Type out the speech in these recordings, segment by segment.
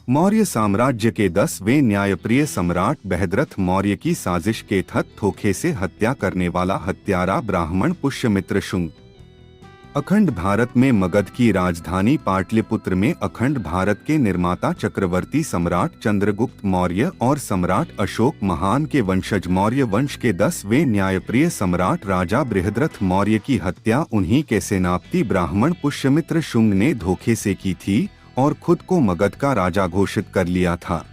मौर्य साम्राज्य के 10वें न्यायप्रिय सम्राट बृहद्रथ मौर्य की साजिश के तहत धोखे से हत्या करने वाला हत्यारा ब्राह्मण पुष्यमित्र शुंग। अखंड भारत में मगध की राजधानी पाटलिपुत्र में अखंड भारत के निर्माता चक्रवर्ती सम्राट चंद्रगुप्त मौर्य और सम्राट अशोक महान के वंशज मौर्य वंश के 10वें न्यायप्रिय सम्राट राजा बृहद्रथ मौर्य की हत्या उन्हीं के सेनापति ब्राह्मण पुष्यमित्र शुंग ने धोखे से की थी और खुद को मगध का राजा घोषित कर लिया था।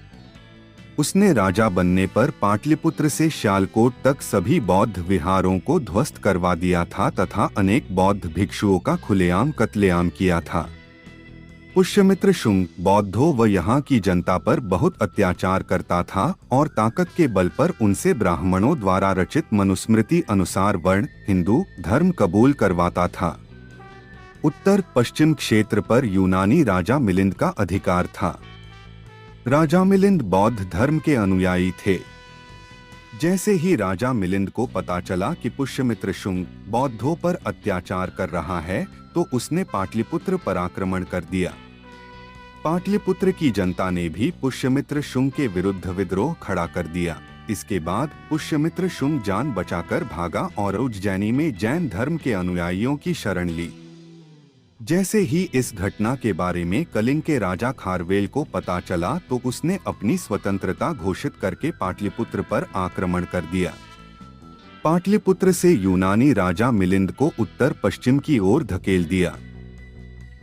उसने राजा बनने पर पाटलिपुत्र से श्यालकोट तक सभी बौद्ध विहारों को ध्वस्त करवा दिया था तथा अनेक बौद्ध भिक्षुओं का खुलेआम कत्लेआम किया था। पुष्यमित्र शुंग बौद्धों व यहाँ की जनता पर बहुत अत्याचार करता था और ताकत के बल पर उनसे ब्राह्मणों द्वारा रचित मनुस्मृति अनुसार वर्ण हिंदू धर्म कबूल करवाता था। उत्तर पश्चिम क्षेत्र पर यूनानी राजा मिलिंद का अधिकार था। राजा मिलिंद बौद्ध धर्म के अनुयायी थे। जैसे ही राजा मिलिंद को पता चला कि पुष्यमित्र शुंग बौद्धों पर अत्याचार कर रहा है तो उसने पाटलिपुत्र पर आक्रमण कर दिया। पाटलिपुत्र की जनता ने भी पुष्यमित्र शुंग के विरुद्ध विद्रोह खड़ा कर दिया। इसके बाद पुष्यमित्र शुंग जान बचाकर भागा और उज्जैनी में जैन धर्म के अनुयायियों की शरण ली। जैसे ही इस घटना के बारे में कलिंग के राजा खारवेल को पता चला तो उसने अपनी स्वतंत्रता घोषित करके पाटलिपुत्र पर आक्रमण कर दिया। पाटलिपुत्र से यूनानी राजा मिलिंद को उत्तर पश्चिम की ओर धकेल दिया।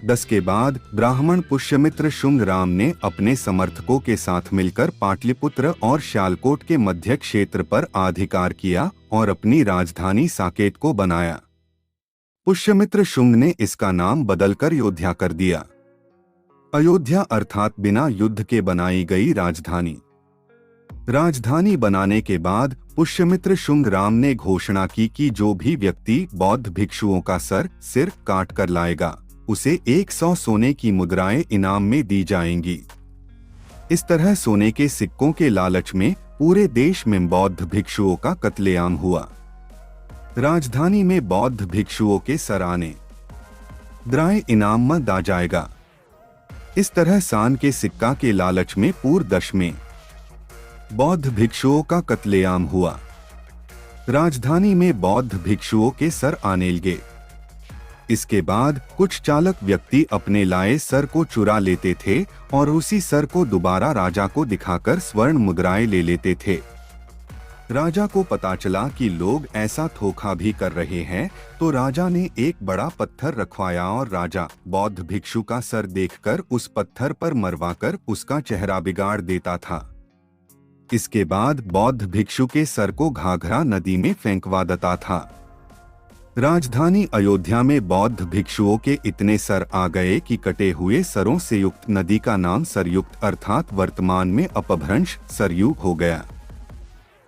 10 के बाद ब्राह्मण पुष्यमित्र शुंग राम ने अपने समर्थकों के साथ मिलकर पाटलिपुत्र और श्यालकोट के मध्य क्षेत्र पर अधिकार किया और अपनी राजधानी साकेत को बनाया। पुष्यमित्र शुंग ने इसका नाम बदलकर अयोध्या कर दिया। अयोध्या अर्थात बिना युद्ध के बनाई गई राजधानी। राजधानी बनाने के बाद पुष्यमित्र शुंग राम ने घोषणा की कि जो भी व्यक्ति बौद्ध भिक्षुओं का सिर काट कर लाएगा उसे 100 सोने की मुद्राएं इनाम में दी जाएंगी। इस तरह सोने के सिक्कों के लालच में पूरे देश में बौद्ध भिक्षुओं का कत्लेआम हुआ। राजधानी में बौद्ध भिक्षुओं के सराने द्राय इनाम में दा जाएगा। इस तरह सान के सिक्का के लालच में पूरे देश में बौद्ध भिक्षुओं का कत्लेआम हुआ। राजधानी में बौद्ध भिक्षुओं के सर आने लगे। इसके बाद कुछ चालक व्यक्ति अपने लाए सर को चुरा लेते थे और उसी सर को दोबारा राजा को दिखाकर स्वर्ण मुद्राएं ले लेते थे। राजा को पता चला कि लोग ऐसा धोखा भी कर रहे हैं तो राजा ने एक बड़ा पत्थर रखवाया और राजा बौद्ध भिक्षु का सर देखकर उस पत्थर पर मरवाकर उसका चेहरा बिगाड़ देता था। इसके बाद बौद्ध भिक्षु के सर को घाघरा नदी में फेंकवा देता था। राजधानी अयोध्या में बौद्ध भिक्षुओं के इतने सर आ गए कि कटे हुए सरों से युक्त नदी का नाम सरयुक्त अर्थात वर्तमान में अपभ्रंश सरयू हो गया।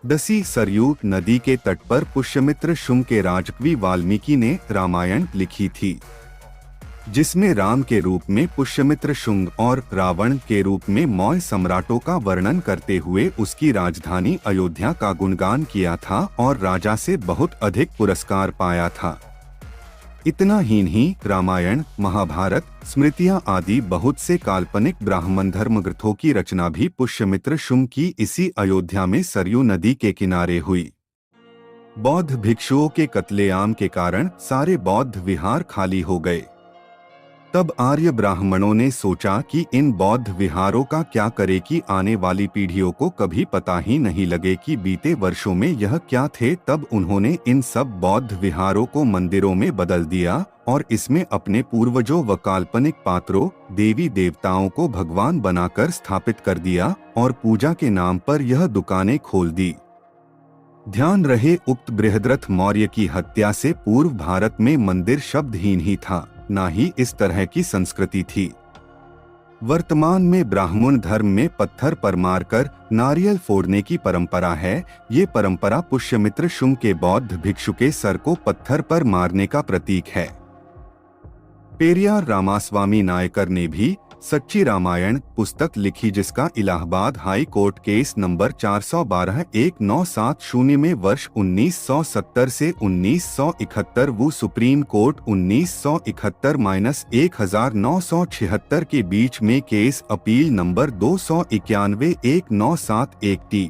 दसी सरयू नदी के तट पर पुष्यमित्र शुंग के राजकवि वाल्मीकि ने रामायण लिखी थी, जिसमें राम के रूप में पुष्यमित्र शुंग और रावण के रूप में मौर्य सम्राटों का वर्णन करते हुए उसकी राजधानी अयोध्या का गुणगान किया था और राजा से बहुत अधिक पुरस्कार पाया था। इतना ही नहीं, रामायण, महाभारत, स्मृतियां आदि बहुत से काल्पनिक ब्राह्मण धर्म ग्रंथों की रचना भी पुष्यमित्र शुंग की इसी अयोध्या में सरयू नदी के किनारे हुई। बौद्ध भिक्षुओं के कत्लेआम के कारण सारे बौद्ध विहार खाली हो गए। तब आर्य ब्राह्मणों ने सोचा कि इन बौद्ध विहारों का क्या करें कि आने वाली पीढ़ियों को कभी पता ही नहीं लगे कि बीते वर्षों में यह क्या थे। तब उन्होंने इन सब बौद्ध विहारों को मंदिरों में बदल दिया और इसमें अपने पूर्वजों व काल्पनिक पात्रों, देवी देवताओं को भगवान बनाकर स्थापित कर दिया और पूजा के नाम पर यह दुकानें खोल दी। ध्यान रहे, उक्त बृहद्रथ मौर्य की हत्या से पूर्व भारत में मंदिर शब्दहीन ही था, ना ही इस तरह की संस्कृति थी। वर्तमान में ब्राह्मण धर्म में पत्थर पर मारकर नारियल फोड़ने की परंपरा है। ये परंपरा पुष्यमित्र शुंग के बौद्ध भिक्षु के सर को पत्थर पर मारने का प्रतीक है। पेरियार रामास्वामी नायकर ने भी सच्ची रामायण पुस्तक लिखी, जिसका Allahabad high court case number 412-1970 में वर्ष 1970 से 1971 व सुप्रीम कोर्ट 1971-1976 के बीच में केस अपील नंबर 291-1971 टी।